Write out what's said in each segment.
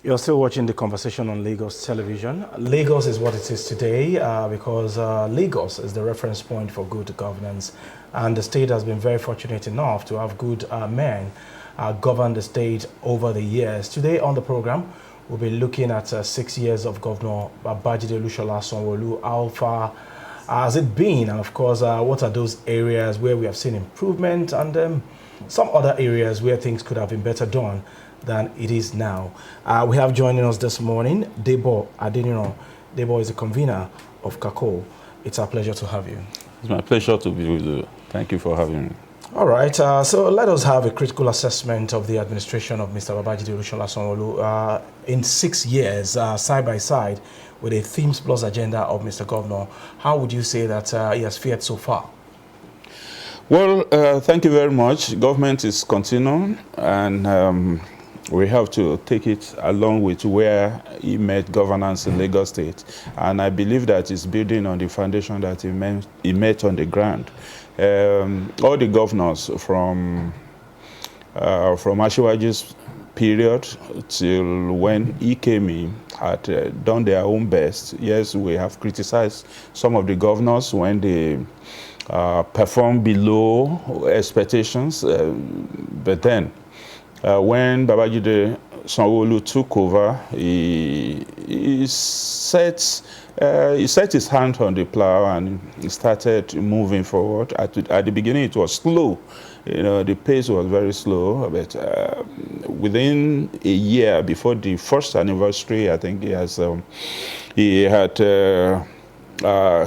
You're still watching the conversation on Lagos television. Lagos is what it is today because Lagos is the reference point for good governance, and the state has been very fortunate enough to have good men govern the state over the years. Today on the program, we'll be looking at 6 years of Governor Babajide Sanwo-Olu. How far has it been, and of course, what are those areas where we have seen improvement, and some other areas where things could have been better done than it is now. We have joining us this morning, Debo Adeniro. Debo is the convener of KAKO. It's our pleasure to have you. It's my pleasure to be with you. Thank you for having me. All right, so let us have a critical assessment of the administration of Mr. Babajide Sanwo-Olu in 6 years, side by side, with a themes plus agenda of Mr. Governor. How would you say that he has fared so far? Well, thank you very much. Government is continuing, and we have to take it along with where he met governance in Lagos State. And I believe that it's building on the foundation that he met on the ground. All the governors from Asiwaju's period till when he came in had done their own best. Yes, we have criticized some of the governors when they performed below expectations, but then when Babajide Sanwo-Olu took over, he set his hand on the plow and he started moving forward. At the beginning, it was slow. You know, the pace was very slow, but within a year before the first anniversary, I think he had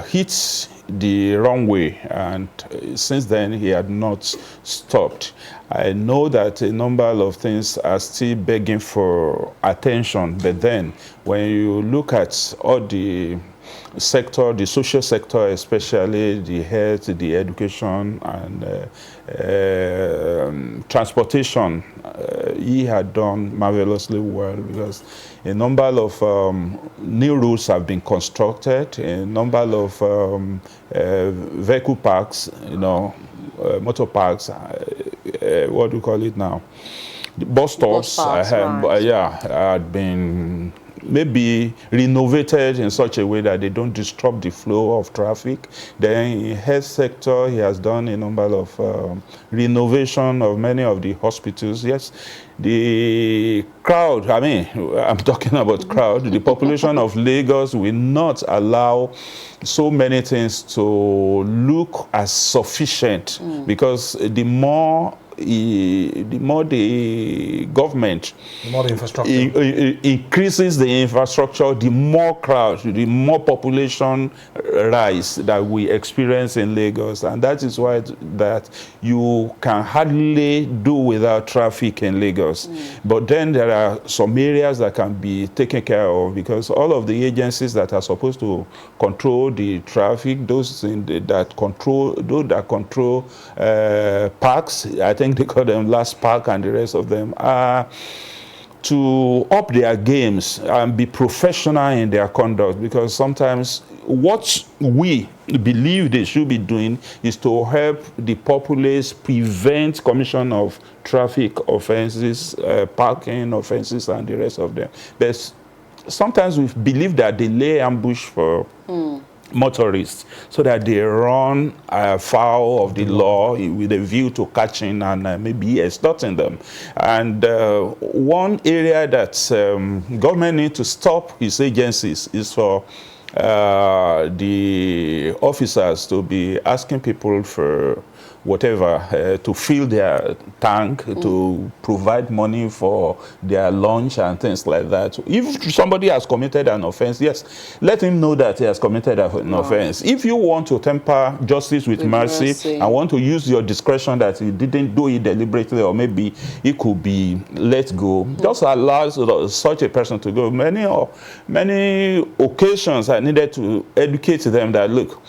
hit the wrong way, and since then he had not stopped. I know that a number of things are still begging for attention, but then when you look at all the sector, the social sector, especially the health, the education, and transportation, he had done marvelously well, because a number of new routes have been constructed, a number of vehicle parks, motor parks, what do you call it now? The bus stops, had been maybe renovated in such a way that they don't disrupt the flow of traffic. Then in health sector, he has done a number of renovation of many of the hospitals. Yes, the crowd, I'm talking about crowd, the population of Lagos will not allow so many things to look as sufficient, because the more the government increases the infrastructure, the more crowd, the more population rise that we experience in Lagos. And that is why that you can hardly do without traffic in Lagos. But then there are some areas that can be taken care of, because all of the agencies that are supposed to control the traffic, those that control parks, I think they call them last park, and the rest of them are to up their games and be professional in their conduct, because sometimes what we believe they should be doing is to help the populace prevent commission of traffic offenses, parking offenses, and the rest of them. But sometimes we believe that they lay ambush for motorists, so that they run afoul of the law with a view to catching and maybe extorting them. And one area that government need to stop his agencies is for the officers to be asking people for whatever, to fill their tank, to provide money for their lunch and things like that. If somebody has committed an offense, yes, let him know that he has committed an offense. If you want to temper justice with mercy and want to use your discretion that he didn't do it deliberately, or maybe he could be let go, just allow such a person to go. Many occasions I needed to educate them that, look,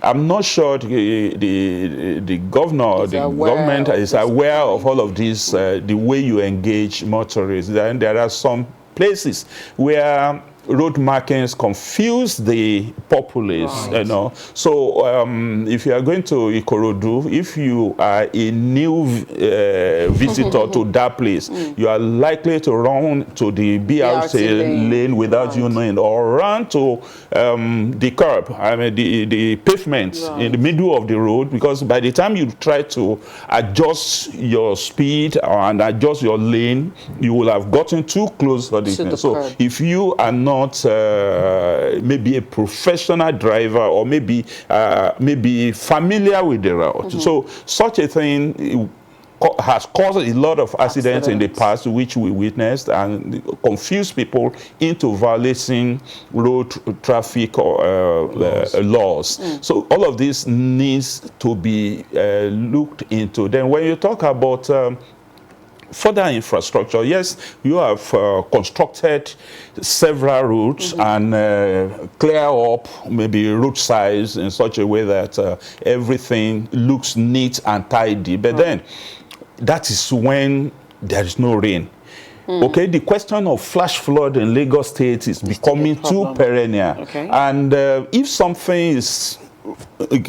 I'm not sure the governor or the government is aware of all of this, the way you engage motorists. Then there are some places where road markings confuse the populace, Right. you know. So if you are going to Ikorodu, if you are a new visitor to that place, you are likely to run to the BRT lane without you knowing, or run to the curb, I mean the pavement in the middle of the road, because by the time you try to adjust your speed and adjust your lane, you will have gotten too close to the thing. So curb. if you are not maybe a professional driver, or maybe familiar with the route, so such a thing has caused a lot of accidents in the past, which we witnessed, and confused people into violating road traffic or laws. So all of this needs to be looked into. Then when you talk about further infrastructure, yes, you have constructed several routes and clear up maybe road size in such a way that everything looks neat and tidy. But then that is when there is no rain. Okay, the question of flash flood in Lagos State is becoming too perennial. Okay. And if something is,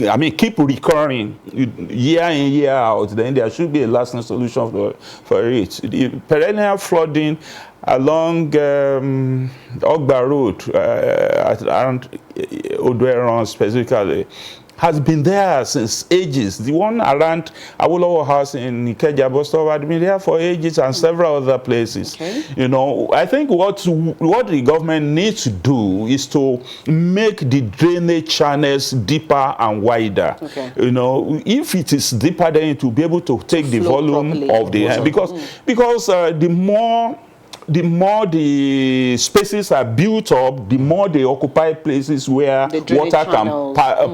I mean, keep recurring year in, year out, then there should be a lasting solution for it. The perennial flooding along Ogba Road, around Odoeron specifically, has been there since ages. The one around Awolowo House in Ikeja bus stop had been there for ages, and several other places. Okay. You know, I think what the government needs to do is to make the drainage channels deeper and wider. Okay. You know, if it is deeper, then it will be able to take the volume of the because the more the spaces are built up, the more they occupy places where water can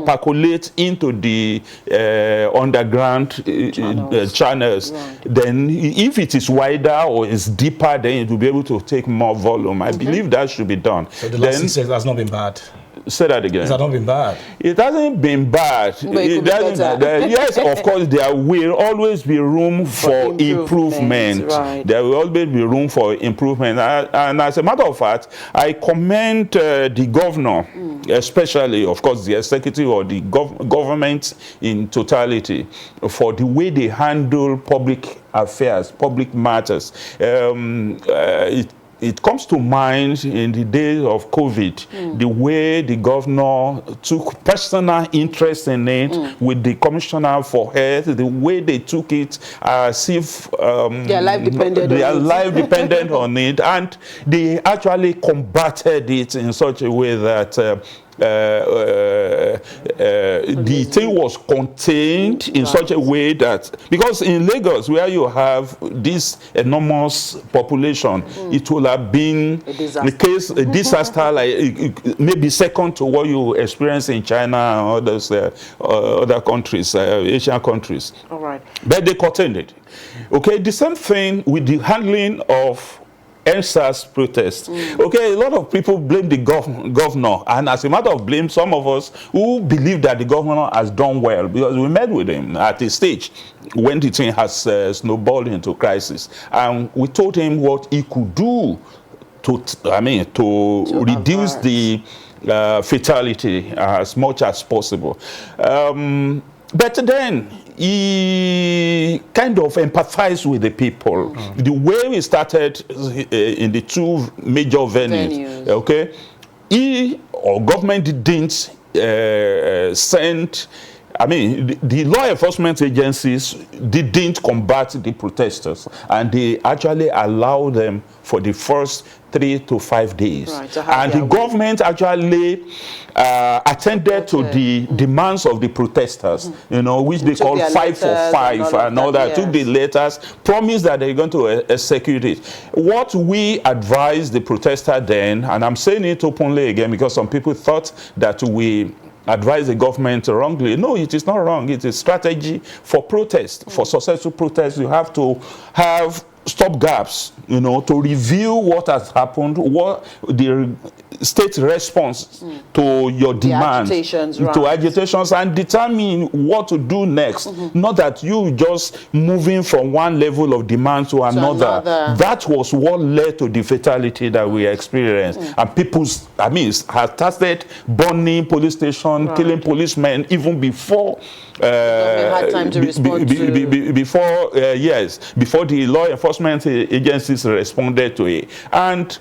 percolate into the underground channels. Right. Then if it is wider or is deeper, then it will be able to take more volume. I believe that should be done. So the last 6 years has not been bad. Say that again. It has not been bad. It hasn't been bad. Yes, of course, there will always be room for improvement. Right. There will always be room for improvement. And as a matter of fact, I commend the governor, especially, of course, the executive or the government in totality, for the way they handle public affairs, public matters. It comes to mind in the days of COVID, the way the governor took personal interest in it with the commissioner for health, the way they took it as if their life depended on it, and they actually combated it in such a way that the thing was contained in such a way that, because in Lagos, where you have this enormous population, it will have been a disaster like maybe second to what you experience in China and other countries, Asian countries. All right. But they contained it. Okay, the same thing with the handling of NSAS protest. Okay, a lot of people blame the governor, and as a matter of blame, some of us who believe that the governor has done well, because we met with him at a stage when the thing has snowballed into crisis, and we told him what he could do to reduce the fatality as much as possible. But then he kind of empathized with the people. The way we started in the two major venues. Okay, he or government didn't send. I mean, the law enforcement agencies didn't combat the protesters, and they actually allowed them for the first 3 to 5 days. Right, and the government actually attended to the demands of the protesters, you know, which they call 5 for 5 and all that. Took the letters, promised that they're going to execute it. What we advised the protester then, and I'm saying it openly again because some people thought that we advise the government wrongly. No, it is not wrong. It is strategy for protest. For successful protest, you have to have stop gaps, you know, to review what has happened, what the state response to your demand, agitations, to right. agitations, and determine what to do next. Not that you just moving from one level of demand to another. That was what led to the fatality that we experienced. And people, had started burning police station, killing policemen even before. Had time to respond before the law enforcement agencies responded to it. And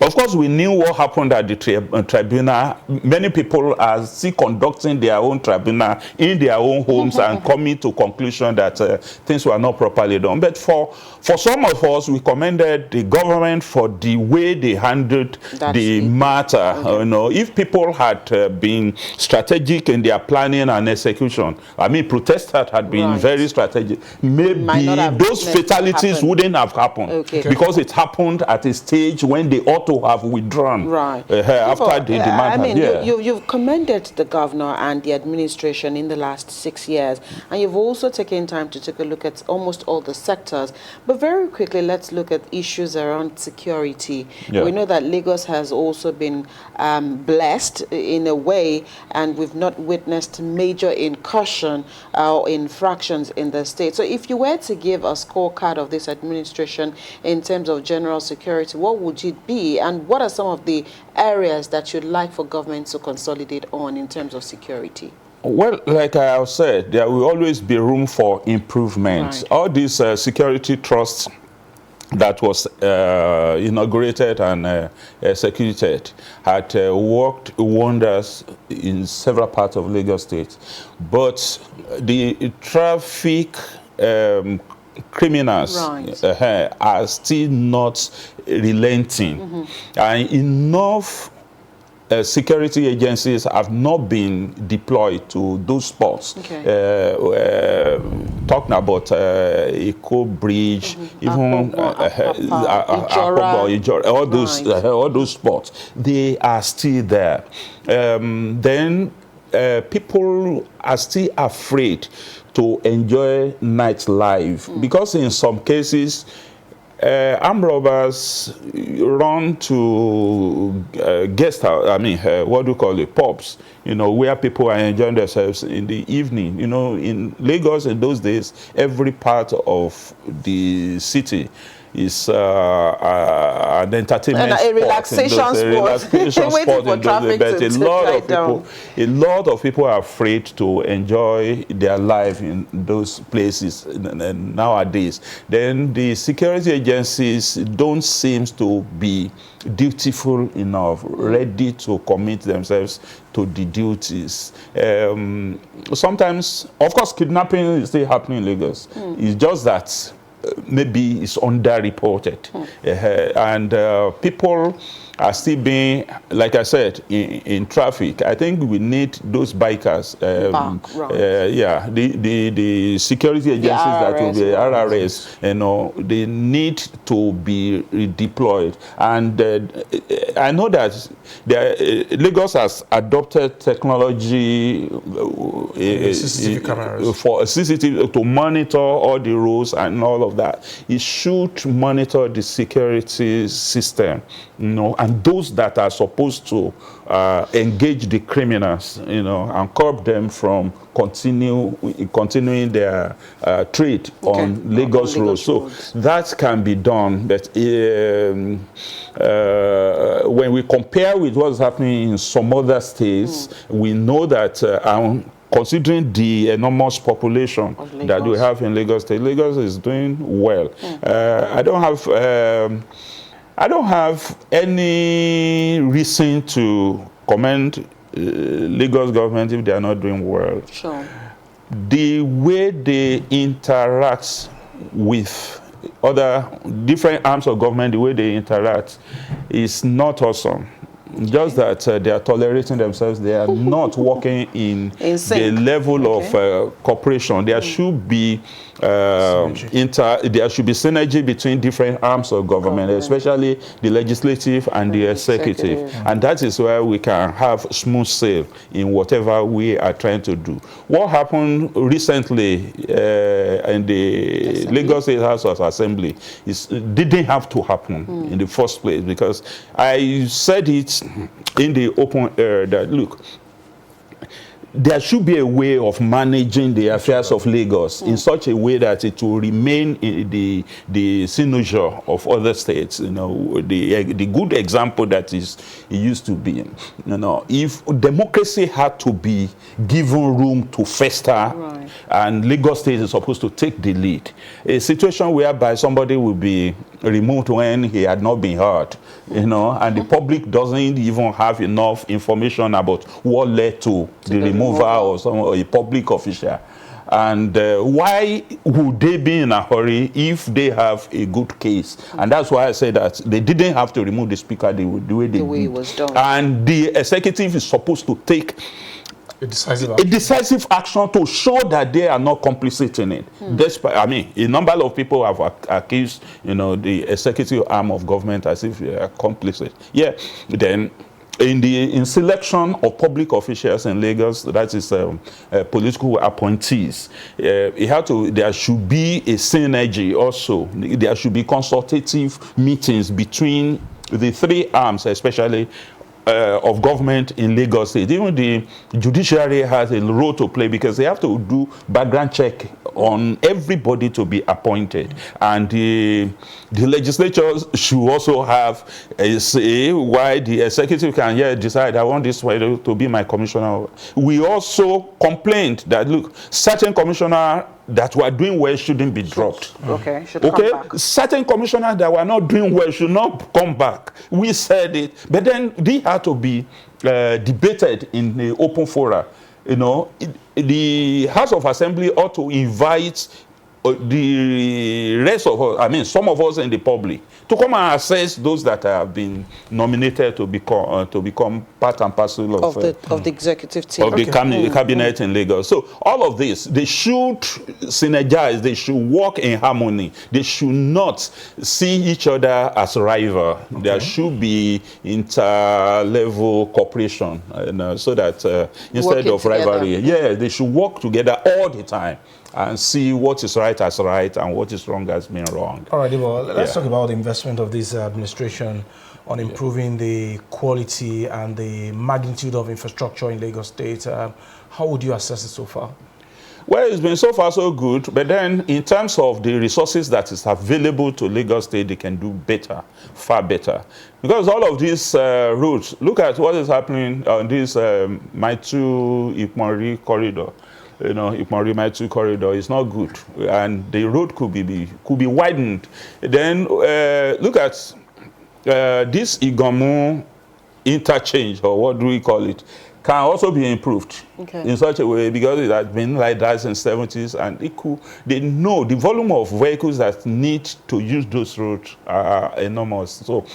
of course, we knew what happened at the tribunal. Many people are still conducting their own tribunal in their own homes and coming to conclusion that things were not properly done. But for some of us, we commended the government for the way they handled the matter. You know, if people had been strategic in their planning and execution, protesters had been very strategic, maybe those fatalities wouldn't have happened because it happened at a stage when they ought to have withdrawn after the demand. You've commended the governor and the administration in the last 6 years, and you've also taken time to take a look at almost all the sectors. But very quickly, let's look at issues around security. We know that Lagos has also been blessed in a way, and we've not witnessed major incursion or infractions in the state. So if you were to give a scorecard of this administration in terms of general security, what would it be? And what are some of the areas that you'd like for government to consolidate on in terms of security? Well, like I have said, there will always be room for improvement. All these security trusts that was inaugurated and executed had worked wonders in several parts of Lagos State. But the traffic criminals are still not relenting. And enough security agencies have not been deployed to those spots. Talking about Eco Bridge, even all those spots, they are still there. Then people are still afraid to enjoy nightlife because in some cases armed robbers run to guest house, what do you call it, pubs, where people are enjoying themselves in the evening. In Lagos in those days, every part of the city is an entertainment and a relaxation spot. But a lot of people are afraid to enjoy their life in those places nowadays. Then the security agencies don't seem to be dutiful enough, ready to commit themselves to the duties. Sometimes, of course, kidnapping is still happening in Lagos. It's just that maybe it's underreported. And people are still being, like I said, in traffic. I think we need those bikers. The security agencies that will be RRS, they need to be redeployed. And I know that Lagos has adopted technology CCTV cameras for CCTV to monitor all the roads and all of that. It should monitor the security system, and those that are supposed to engage the criminals, and curb them from continuing their trade on Lagos roads. So that can be done. But when we compare with what's happening in some other states, we know that considering the enormous population that we have in Lagos State, Lagos is doing well. I don't have any reason to commend Lagos government if they are not doing well. Sure. The way they interact with other different arms of government, the way they interact is not awesome. Just that they are tolerating themselves. They are not working in the level of cooperation. There should be there should be synergy between different arms of government, especially the legislative and the executive. And that is where we can have smooth sail in whatever we are trying to do. What happened recently in the Lagos State House of Assembly didn't have to happen in the first place, because I said it in the open air that, look, there should be a way of managing the affairs of Lagos in such a way that it will remain in the cynosure of other states. You know, the good example that it used to be. You know, if democracy had to be given room to fester, and Lagos State is supposed to take the lead, a situation whereby somebody will be removed when he had not been heard, you know, and the public doesn't even have enough information about what led to the removal or a public official. And why would they be in a hurry if they have a good case? And that's why I say that they didn't have to remove the speaker the way they did. It was done. And the executive is supposed to take a decisive action to show that they are not complicit in it. Despite, I mean, a number of people have accused, you know, the executive arm of government as if they are complicit. Yeah, then in selection of public officials in Lagos, that is political appointees, there should be a synergy also. There should be consultative meetings between the three arms, especially of government in Lagos State. Even the judiciary has a role to play, because they have to do background check on everybody to be appointed. And the legislatures should also have a say why the executive can decide, I want this to be my commissioner. We also complained that, look, certain commissioner that were doing well shouldn't be dropped. Should come back. Certain commissioners that were not doing well should not come back. We said it, but then they had to be debated in the open fora. You know, the House of Assembly ought to invite the rest of us, I mean, some of us in the public, to come and assess those that have been nominated to become part and parcel of the executive team, of the cabinet in Lagos. So all of this, they should synergize, they should work in harmony. They should not see each other as rival. There should be inter-level cooperation, so that instead of rivalry, they should work together all the time and see what is right as right and what is wrong as being wrong. All right, well, let's talk about the investment of this administration on improving the quality and the magnitude of infrastructure in Lagos State. How would you assess it so far? Well, it's been so far so good, but then in terms of the resources that is available to Lagos State, they can do better, far better. Because all of these routes, look at what is happening on this Maitu-Ipmori corridor. You know, Ipmori-Maitu corridor is not good, and the road could be widened. Then look at this Igomu interchange, or what do we call it, can also be improved in such a way, because it has been like that since the 70s, and they know the volume of vehicles that need to use those roads are enormous. So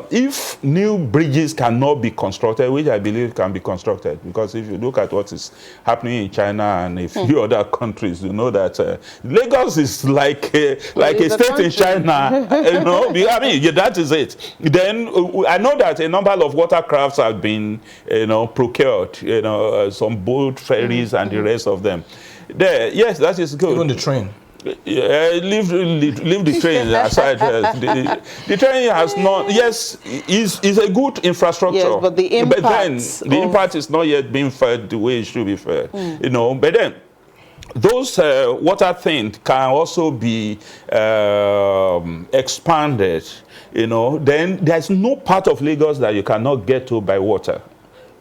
if new bridges cannot be constructed, which I believe can be constructed, because if you look at what is happening in China and a few other countries, you know that Lagos is like a state in China. You know, I mean, that is it. Then I know that a number of watercrafts have been, procured, some boat ferries and the rest of them. There, yes, that is good. Even the train. Leave the train aside. The train has not, is a good infrastructure. Yes, but the impact, the impact is not yet being fed the way it should be fed. But then those water things can also be expanded. Then there's no part of Lagos that you cannot get to by water,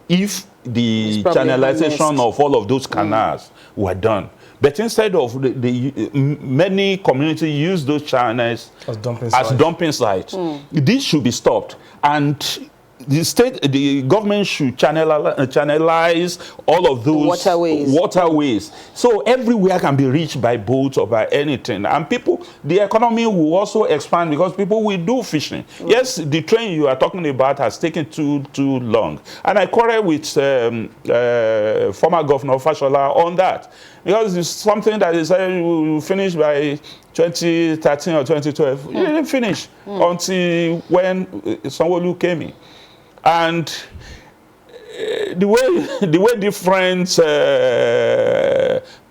if the channelization of all of those canals were done. But instead of many communities use those channels as dumping sites. This should be stopped. And the government should channelize all of those waterways. So everywhere can be reached by boat or by anything. And the economy will also expand because people will do fishing. Right. Yes, the train you are talking about has taken too long. And I quarrel with former Governor Fashola on that. Because it's something that is will finish by 2013 or 2012. It didn't finish until when Sanwo-Olu came in. And the way different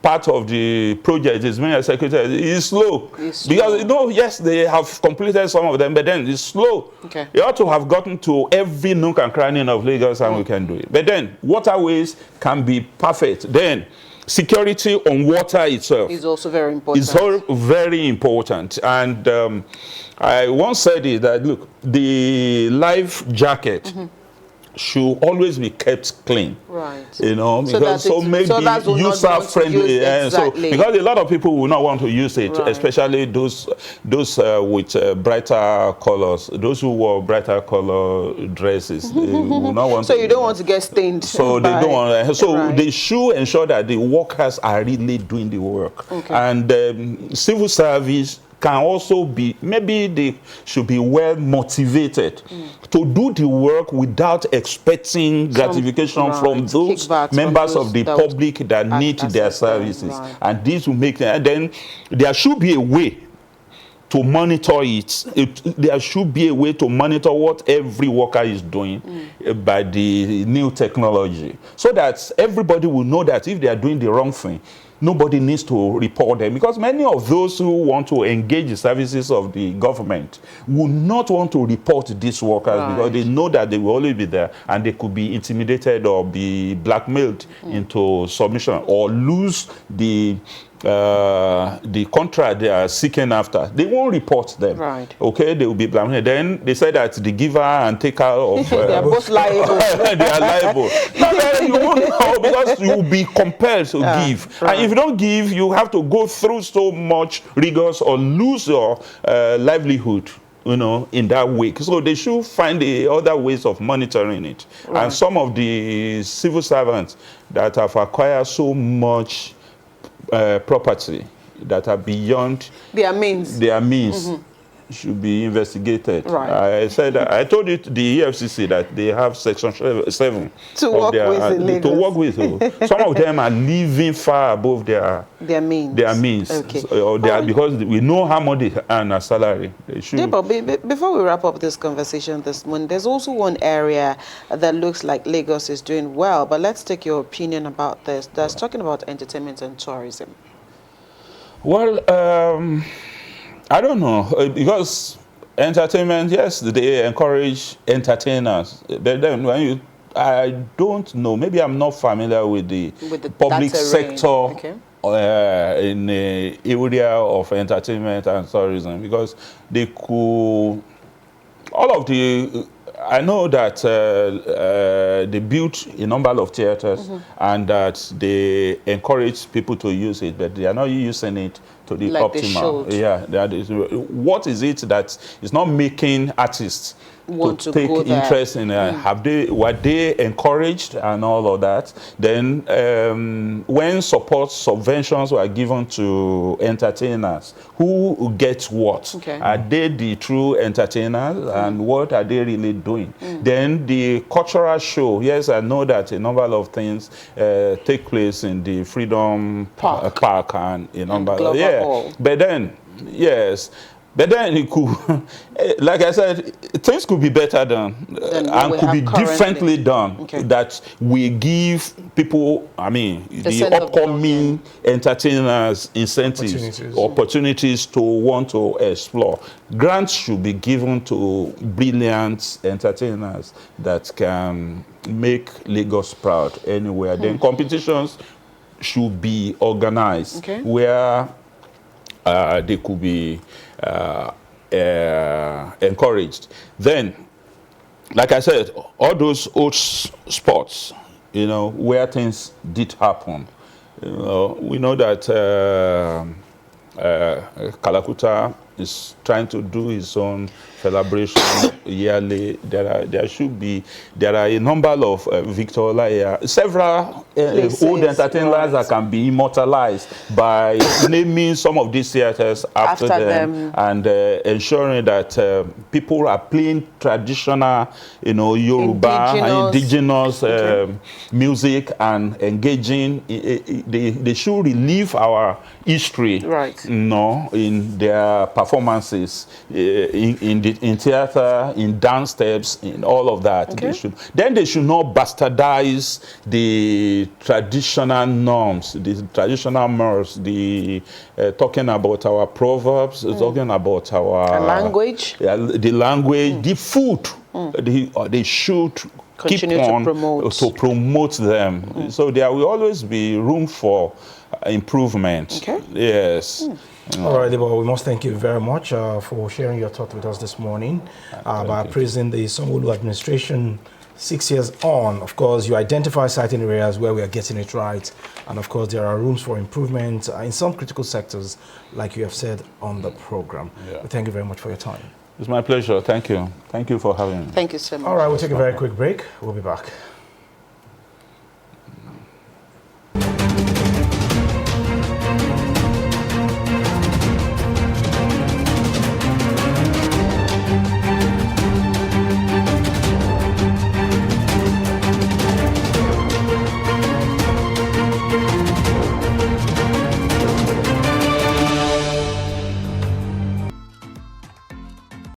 part of the project is being executed is slow. Because, yes, they have completed some of them, but then it's slow. Okay. You ought to have gotten to every nook and cranny of Lagos and we can do it. But then waterways can be perfect. Then security on water itself is also very important. It's all very important. And I once said it that, look, the life jacket should always be kept clean. Right. You know, because maybe user-friendly. Exactly. Because a lot of people will not want to use it, especially those with brighter colors. Those who wore brighter color dresses, they will not want. So you don't want to get stained. So they don't want. So they should ensure that the workers are really doing the work. Okay. And civil service can also be, maybe they should be well motivated to do the work without expecting gratification from those members of the public that need their services. Right. And this will make them, and then there should be a way to monitor it. There should be a way to monitor what every worker is doing by the new technology, so that everybody will know that if they are doing the wrong thing, nobody needs to report them, because many of those who want to engage the services of the government will not want to report these workers because they know that they will always be there and they could be intimidated or be blackmailed into submission or lose the contract they are seeking after. They won't report them. Right. Okay, they will be blamed. Then they say that the giver and taker of they are both liable. They are liable. No, you won't know, because you will be compelled to give. Right. And if you don't give, you have to go through so much rigors or lose your livelihood, you know, in that way. So they should find the other ways of monitoring it. Right. And some of the civil servants that have acquired so much property that are beyond their means should be investigated. Right. I told you the EFCC that they have Section 7 to work with. Some of them are living far above their means. Okay. Because we know how much they earn as salary. Before we wrap up this conversation this morning, there's also one area that looks like Lagos is doing well, but let's take your opinion about this. That's talking about entertainment and tourism. Well, I don't know, because entertainment, yes, they encourage entertainers. But then I don't know, maybe I'm not familiar with the public sector in the area of entertainment and tourism, because they could, I know that they built a number of theaters and that they encourage people to use it, but they are not using it to the optimal. Yeah, that is. What is it that is not making artists want to take interest in? Were they encouraged and all of that? Then when subventions were given to entertainers, who gets what? Okay. Are they the true entertainers, and what are they really doing? Then the cultural show. Yes, I know that a number of things take place in the Freedom Park and a number. But then But then it could, like I said, things could be better done and could be differently done. Okay. That we give people, I mean, the upcoming entertainers incentives, opportunities to want to explore. Grants should be given to brilliant entertainers that can make Lagos proud anywhere. Then competitions should be organized where they could be encouraged. Then, like I said, all those old spots, you know, where things did happen. You know, we know that Kalakuta is trying to do its own celebration yearly. There are a number of Victor Olaiya, several old entertainers that can be immortalized by naming some of these theaters after them, and ensuring that people are playing traditional, Yoruba and indigenous music and engaging. They should relive our history, right? In their performances, in theater, in dance steps, in all of that. Okay. They should not bastardize the traditional norms, the traditional mores, talking about our proverbs, talking about our language, the language, the food. They should continue keep on to promote them. So there will always be room for improvement. Okay. Yes. All right, well, we must thank you very much for sharing your thought with us this morning by appraising the Sanwo-Olu administration 6 years on. Of course, you identify certain areas where we are getting it right, and of course, there are rooms for improvement in some critical sectors, like you have said on the program. Yeah. Thank you very much for your time. It's my pleasure. Thank you. Thank you for having me. Thank you so much. All right, we'll take a very quick break. We'll be back.